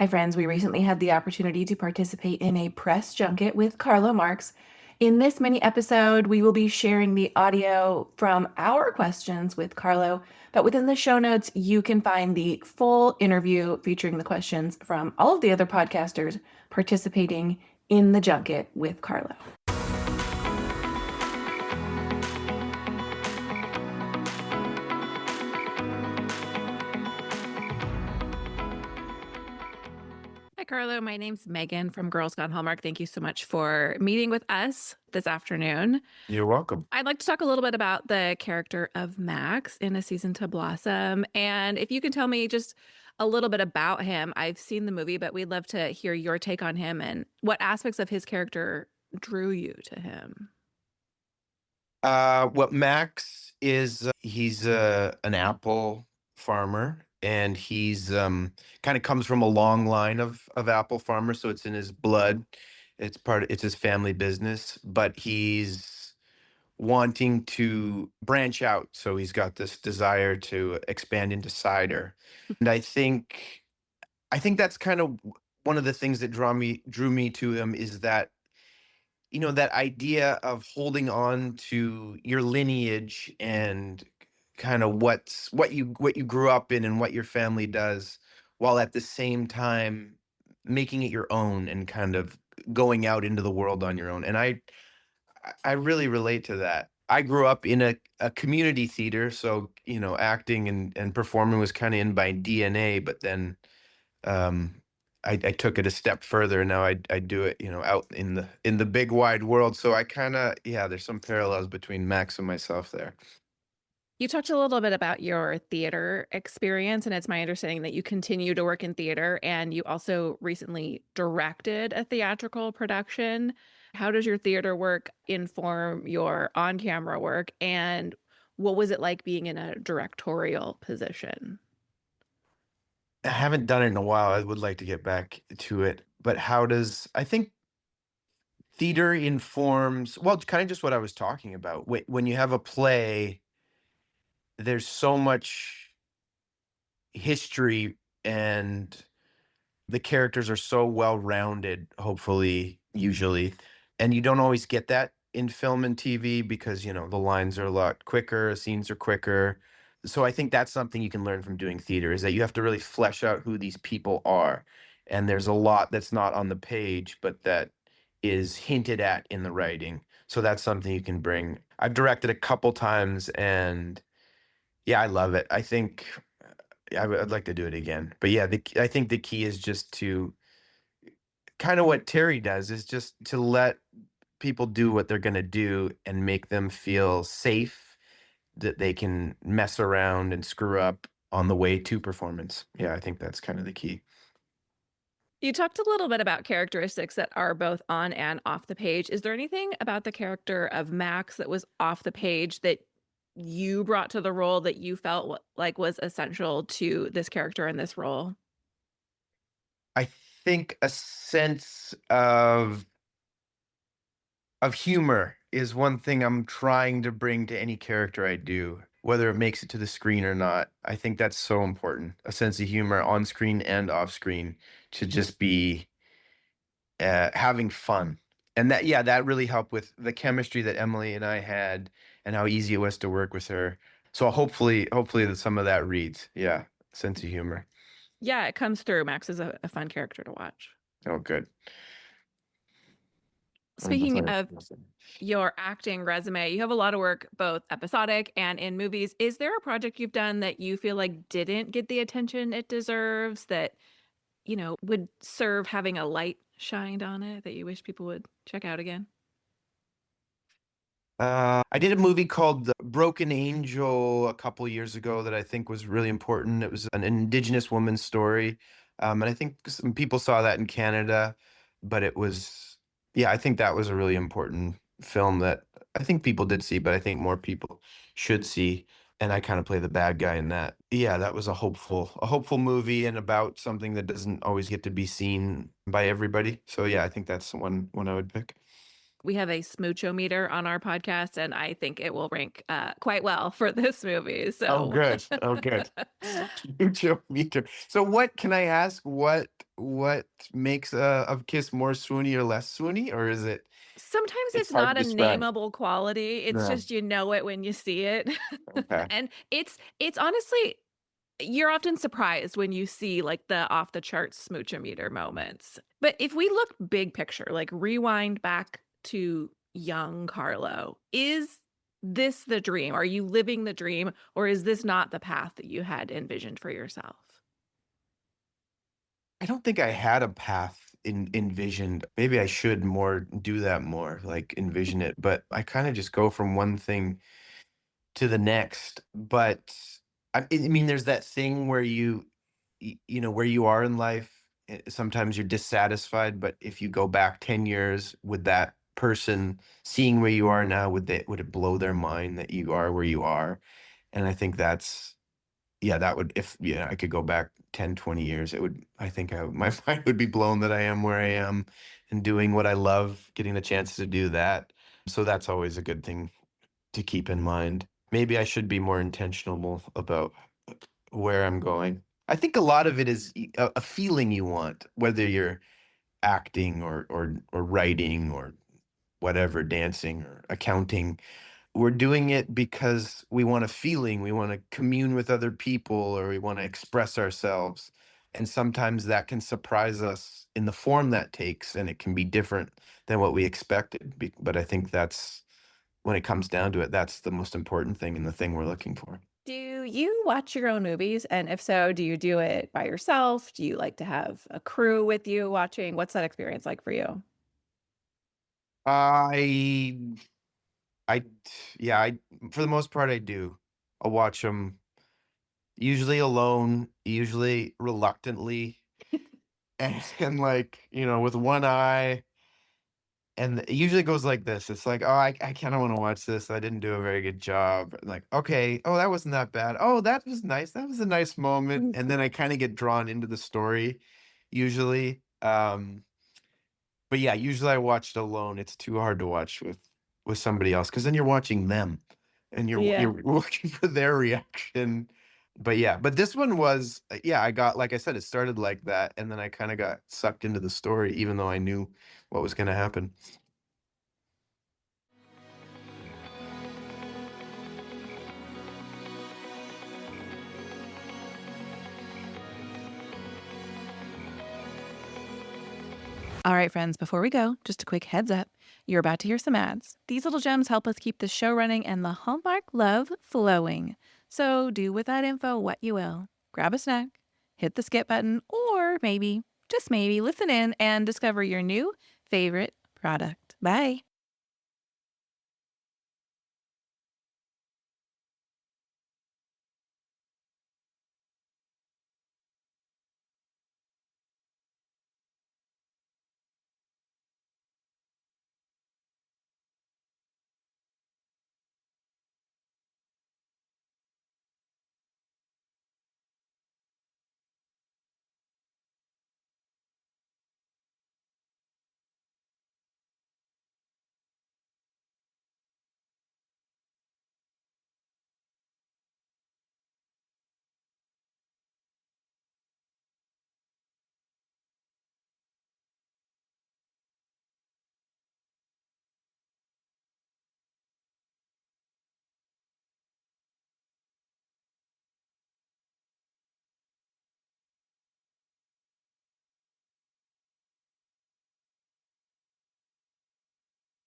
Hi, friends. We recently had the opportunity to participate in a press junket with Carlo Marks. In this mini episode, we will be sharing the audio from our questions with Carlo, but within the show notes, you can find the full interview featuring the questions from all of the other podcasters participating in the junket with Carlo. Hi, Carlo. My name's Megan from Girls Gone Hallmark. Thank you so much for meeting with us this afternoon. You're welcome. I'd like to talk a little bit about the character of Max in A Season to Blossom. And if you can tell me just a little bit about him. I've seen the movie, but we'd love to hear your take on him and what aspects of his character drew you to him. What Max is, he's an apple farmer, and he's kind of comes from a long line of apple farmers, so it's in his blood. It's his family business, but he's wanting to branch out. So he's got this desire to expand into cider. And I think that's kind of one of the things that drew me to him is that that idea of holding on to your lineage and kind of what you grew up in and what your family does, while at the same time making it your own and kind of going out into the world on your own. And I really relate to that. I grew up in a community theater, so acting and performing was kind of in my DNA, but then um I took it a step further, and now I do it, out in the big wide world. So I kind of, yeah, there's some parallels between Max and myself there. You talked a little bit about your theater experience, and it's my understanding that you continue to work in theater and you also recently directed a theatrical production. How does your theater work inform your on camera work, and what was it like being in a directorial position? I haven't done it in a while. I would like to get back to it. But I think theater informs, well, kind of just what I was talking about. When you have a play, there's so much history, and the characters are so well rounded, hopefully, usually. And you don't always get that in film and TV because, the lines are a lot quicker, scenes are quicker. So I think that's something you can learn from doing theater, is that you have to really flesh out who these people are. And there's a lot that's not on the page, but that is hinted at in the writing. So that's something you can bring. I've directed a couple times, and yeah, I love it. I think I'd like to do it again. But yeah, I think the key is just to kind of what Terry does, is just to let people do what they're going to do and make them feel safe, that they can mess around and screw up on the way to performance. Yeah, I think that's kind of the key. You talked a little bit about characteristics that are both on and off the page. Is there anything about the character of Max that was off the page that you brought to the role that you felt like was essential to this character in this role? I think a sense of humor is one thing I'm trying to bring to any character I do, whether it makes it to the screen or not. I think that's so important. A sense of humor on screen and off screen, to just be having fun. And that, yeah, that really helped with the chemistry that Emily and I had, and how easy it was to work with her. So hopefully that some of that reads. Yeah, sense of humor. Yeah, it comes through. Max is a fun character to watch. Oh, good. Speaking of your acting resume, you have a lot of work, both episodic and in movies. Is there a project you've done that you feel like didn't get the attention it deserves, that, would serve having a light shined on it, that you wish people would check out again? I did a movie called The Broken Angel a couple years ago that I think was really important. It was an Indigenous woman's story. And I think some people saw that in Canada, but yeah, I think that was a really important film that I think people did see, but I think more people should see. And I kind of play the bad guy in that. Yeah, that was a hopeful movie, and about something that doesn't always get to be seen by everybody. So yeah, I think that's the one I would pick. We have a smooch-o-meter on our podcast, and I think it will rank quite well for this movie. Oh, So good. Oh, good. Smooch-o-meter. So what can I ask? What makes a kiss more swoony or less swoony, or is it? sometimes It's it's hard not to a describe. nameable quality. It's Yeah. just you know it when you see it. Okay. And it's honestly you're often surprised when you see like the off the charts smoochometer moments. But if we look big picture, like rewind back to young Carlo, is this the dream? Are you living the dream or is this not the path that you had envisioned for yourself? I don't think I had a path envisioned. Maybe I should more do that more, like envision it. But I kind of just go from one thing to the next. But I mean, there's that thing where you know, where you are in life. Sometimes you're dissatisfied, but if you go back 10 years with that person, seeing where you are now, would it blow their mind that you are where you are? And I think that's, yeah, that would, if, yeah, I could go back 10, 20 years, it would, I think my mind would be blown that I am where I am and doing what I love, getting the chance to do that. So that's always a good thing to keep in mind. Maybe I should be more intentional about where I'm going. I think a lot of it is a feeling you want, whether you're acting or writing or whatever, dancing or accounting. We're doing it because we want a feeling, we want to commune with other people, or we want to express ourselves. And sometimes that can surprise us in the form that takes, and it can be different than what we expected. But I think that's when it comes down to it, that's the most important thing and the thing we're looking for. Do you watch your own movies? And if so, do you do it by yourself? Do you like to have a crew with you watching? What's that experience like for you? I I yeah, I for the most part I do. I'll watch them usually alone, usually reluctantly, and like, you know, with one eye. And it usually goes like this. It's like, oh, I kind of want to watch this. I didn't do a very good job. Like, okay, oh, that wasn't that bad. Oh, that was nice. That was a nice moment. And then I kind of get drawn into the story, usually. But yeah, usually I watch it alone. It's too hard to watch with somebody else because then you're watching them and Yeah. you're looking for their reaction. But yeah, but this one was yeah, I got like I said, it started like that, and then I kind of got sucked into the story, even though I knew what was going to happen. All right, friends, before we go, just a quick heads up. You're about to hear some ads. These little gems help us keep the show running and the Hallmark love flowing. So do with that info what you will. Grab a snack, hit the skip button, or maybe, just maybe, listen in and discover your new favorite product. Bye.